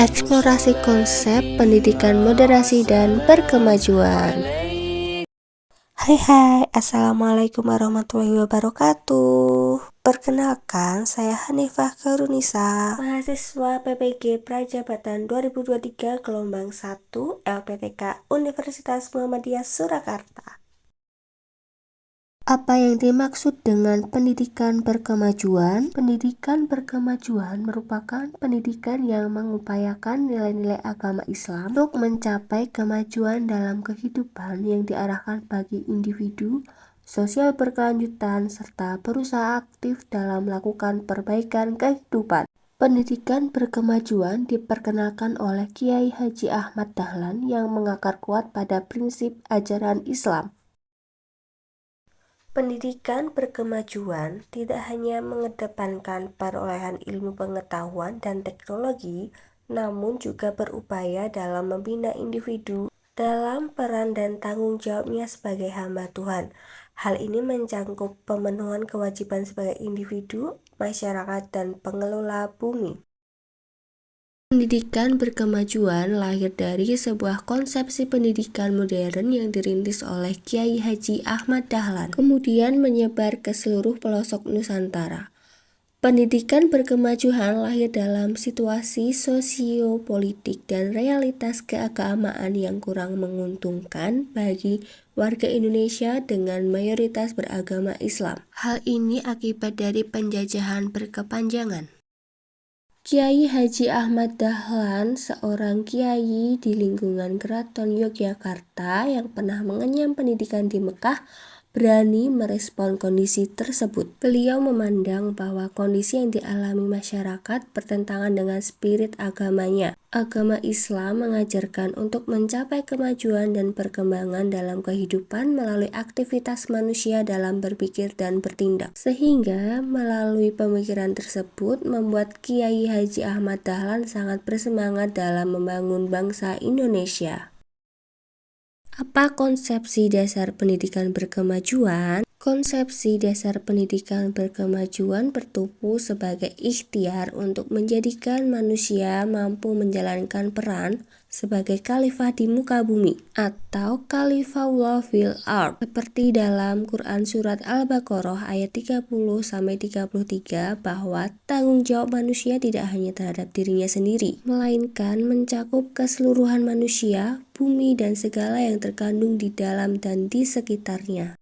Eksplorasi konsep pendidikan moderasi dan berkemajuan. Hai, assalamualaikum warahmatullahi wabarakatuh. Perkenalkan, saya Hanifah Karunisa, mahasiswa PPG Prajabatan 2023 gelombang 1 LPTK Universitas Muhammadiyah Surakarta. Apa yang dimaksud dengan pendidikan berkemajuan? Pendidikan berkemajuan merupakan pendidikan yang mengupayakan nilai-nilai agama Islam untuk mencapai kemajuan dalam kehidupan yang diarahkan bagi individu, sosial berkelanjutan, serta berusaha aktif dalam melakukan perbaikan kehidupan. Pendidikan berkemajuan diperkenalkan oleh Kiai Haji Ahmad Dahlan yang mengakar kuat pada prinsip ajaran Islam. Pendidikan berkemajuan tidak hanya mengedepankan perolehan ilmu pengetahuan dan teknologi, namun juga berupaya dalam membina individu dalam peran dan tanggung jawabnya sebagai hamba Tuhan. Hal ini mencangkup pemenuhan kewajiban sebagai individu, masyarakat, dan pengelola bumi. Pendidikan berkemajuan lahir dari sebuah konsepsi pendidikan modern yang dirintis oleh Kiai Haji Ahmad Dahlan, kemudian menyebar ke seluruh pelosok Nusantara. Pendidikan berkemajuan lahir dalam situasi sosiopolitik dan realitas keagamaan yang kurang menguntungkan bagi warga Indonesia dengan mayoritas beragama Islam. Hal ini akibat dari penjajahan berkepanjangan. Kiai Haji Ahmad Dahlan, seorang kiai di lingkungan Keraton Yogyakarta yang pernah mengenyam pendidikan di Mekah, berani merespon kondisi tersebut. Beliau memandang bahwa kondisi yang dialami masyarakat bertentangan dengan spirit agamanya. Agama Islam mengajarkan untuk mencapai kemajuan dan perkembangan dalam kehidupan melalui aktivitas manusia dalam berpikir dan bertindak. Sehingga melalui pemikiran tersebut membuat Kiai Haji Ahmad Dahlan sangat bersemangat dalam membangun bangsa Indonesia. Apa konsepsi dasar pendidikan berkemajuan? Konsepsi dasar pendidikan berkemajuan bertumpu sebagai ikhtiar untuk menjadikan manusia mampu menjalankan peran sebagai khalifah di muka bumi atau khalifahullah fil ard, seperti dalam Quran surat Al-Baqarah ayat 30-33 bahwa tanggung jawab manusia tidak hanya terhadap dirinya sendiri, melainkan mencakup keseluruhan manusia, bumi, dan segala yang terkandung di dalam dan di sekitarnya.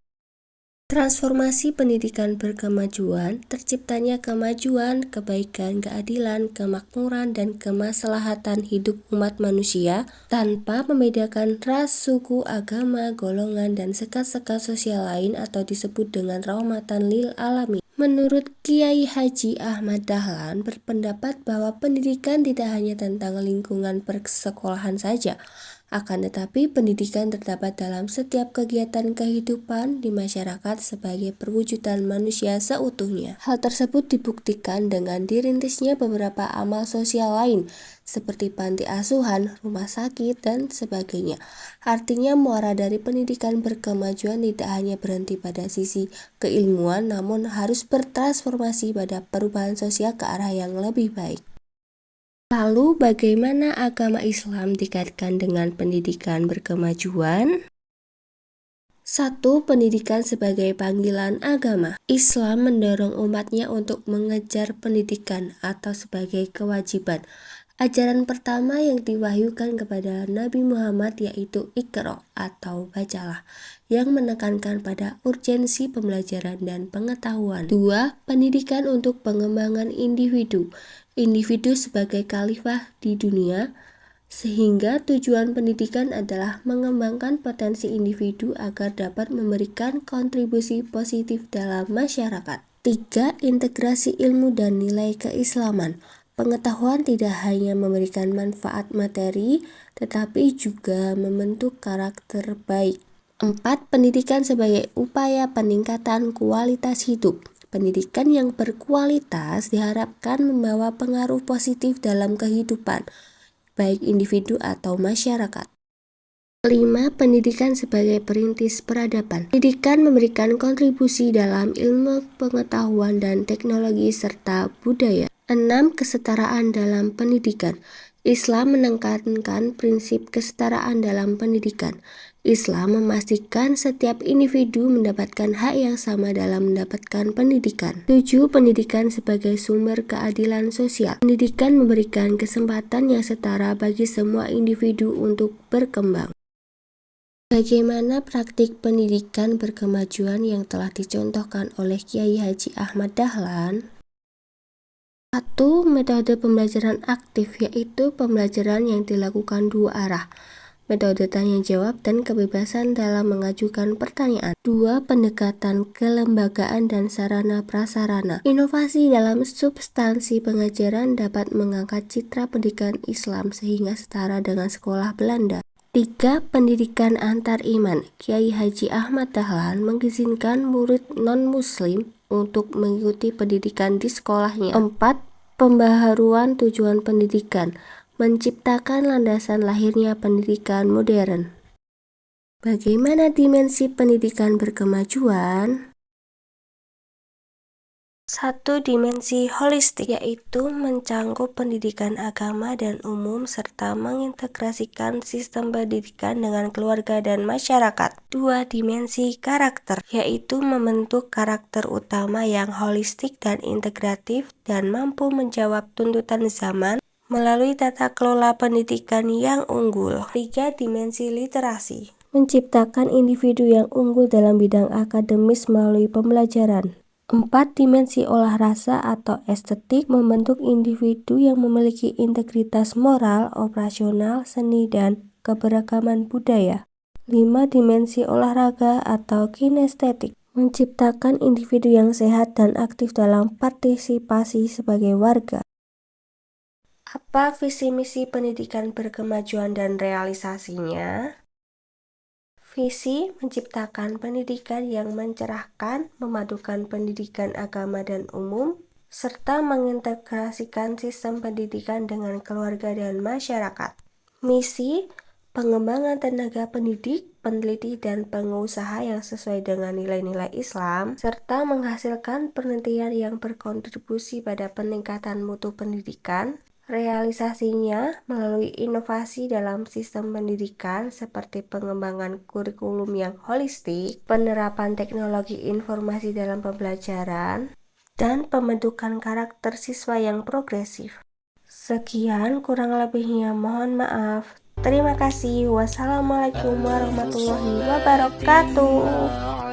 Transformasi pendidikan berkemajuan, terciptanya kemajuan, kebaikan, keadilan, kemakmuran, dan kemaslahatan hidup umat manusia tanpa membedakan ras, suku, agama, golongan, dan sekat-sekat sosial lain atau disebut dengan rahmatan lil alamin. Menurut Kiai Haji Ahmad Dahlan berpendapat bahwa pendidikan tidak hanya tentang lingkungan persekolahan saja, akan tetapi pendidikan terdapat dalam setiap kegiatan kehidupan di masyarakat sebagai perwujudan manusia seutuhnya. Hal tersebut dibuktikan dengan dirintisnya beberapa amal sosial lain seperti panti asuhan, rumah sakit, dan sebagainya. Artinya muara dari pendidikan berkemajuan tidak hanya berhenti pada sisi keilmuan, namun harus bertransformasi pada perubahan sosial ke arah yang lebih baik. Lalu bagaimana agama Islam dikaitkan dengan pendidikan berkemajuan? 1. Pendidikan sebagai panggilan agama. Islam mendorong umatnya untuk mengejar pendidikan atau sebagai kewajiban. Ajaran pertama yang diwahyukan kepada Nabi Muhammad yaitu Iqra atau bacalah, yang menekankan pada urgensi pembelajaran dan pengetahuan. 2. Pendidikan untuk pengembangan individu. Individu sebagai khalifah di dunia, sehingga tujuan pendidikan adalah mengembangkan potensi individu agar dapat memberikan kontribusi positif dalam masyarakat. 3. Integrasi ilmu dan nilai keislaman. Pengetahuan tidak hanya memberikan manfaat materi, tetapi juga membentuk karakter baik. 4. Pendidikan sebagai upaya peningkatan kualitas hidup. Pendidikan yang berkualitas diharapkan membawa pengaruh positif dalam kehidupan, baik individu atau masyarakat. 5. Pendidikan sebagai perintis peradaban. Pendidikan memberikan kontribusi dalam ilmu pengetahuan dan teknologi serta budaya. 6. Kesetaraan dalam pendidikan. Islam menekankan prinsip kesetaraan dalam pendidikan. Islam memastikan setiap individu mendapatkan hak yang sama dalam mendapatkan pendidikan. 7. Pendidikan sebagai sumber keadilan sosial. Pendidikan memberikan kesempatan yang setara bagi semua individu untuk berkembang. Bagaimana praktik pendidikan berkemajuan yang telah dicontohkan oleh Kiai Haji Ahmad Dahlan? 1. Metode pembelajaran aktif, yaitu pembelajaran yang dilakukan dua arah. Metode tanya jawab dan kebebasan dalam mengajukan pertanyaan. 2. Pendekatan kelembagaan dan sarana prasarana. Inovasi dalam substansi pengajaran dapat mengangkat citra pendidikan Islam sehingga setara dengan sekolah Belanda. 3. Pendidikan antar iman. Kiai Haji Ahmad Dahlan mengizinkan murid non-muslim untuk mengikuti pendidikan di sekolahnya. 4. Pembaharuan tujuan pendidikan, menciptakan landasan lahirnya pendidikan modern. Bagaimana dimensi pendidikan berkemajuan? 1. Dimensi holistik, yaitu mencangkup pendidikan agama dan umum serta mengintegrasikan sistem pendidikan dengan keluarga dan masyarakat. 2. Dimensi karakter, yaitu membentuk karakter utama yang holistik dan integratif dan mampu menjawab tuntutan zaman melalui tata kelola pendidikan yang unggul. 3. Dimensi literasi, menciptakan individu yang unggul dalam bidang akademis melalui pembelajaran. 4. Dimensi olah rasa atau estetik, membentuk individu yang memiliki integritas moral, operasional, seni, dan keberagaman budaya. 5. Dimensi olahraga atau kinestetik, menciptakan individu yang sehat dan aktif dalam partisipasi sebagai warga. Apa visi misi pendidikan berkemajuan dan realisasinya? Visi menciptakan pendidikan yang mencerahkan, memadukan pendidikan agama dan umum, serta mengintegrasikan sistem pendidikan dengan keluarga dan masyarakat. Misi, pengembangan tenaga pendidik, peneliti, dan pengusaha yang sesuai dengan nilai-nilai Islam, serta menghasilkan penelitian yang berkontribusi pada peningkatan mutu pendidikan. Realisasinya melalui inovasi dalam sistem pendidikan seperti pengembangan kurikulum yang holistik, penerapan teknologi informasi dalam pembelajaran, dan pembentukan karakter siswa yang progresif. Sekian, kurang lebihnya mohon maaf. Terima kasih. Wassalamualaikum warahmatullahi wabarakatuh.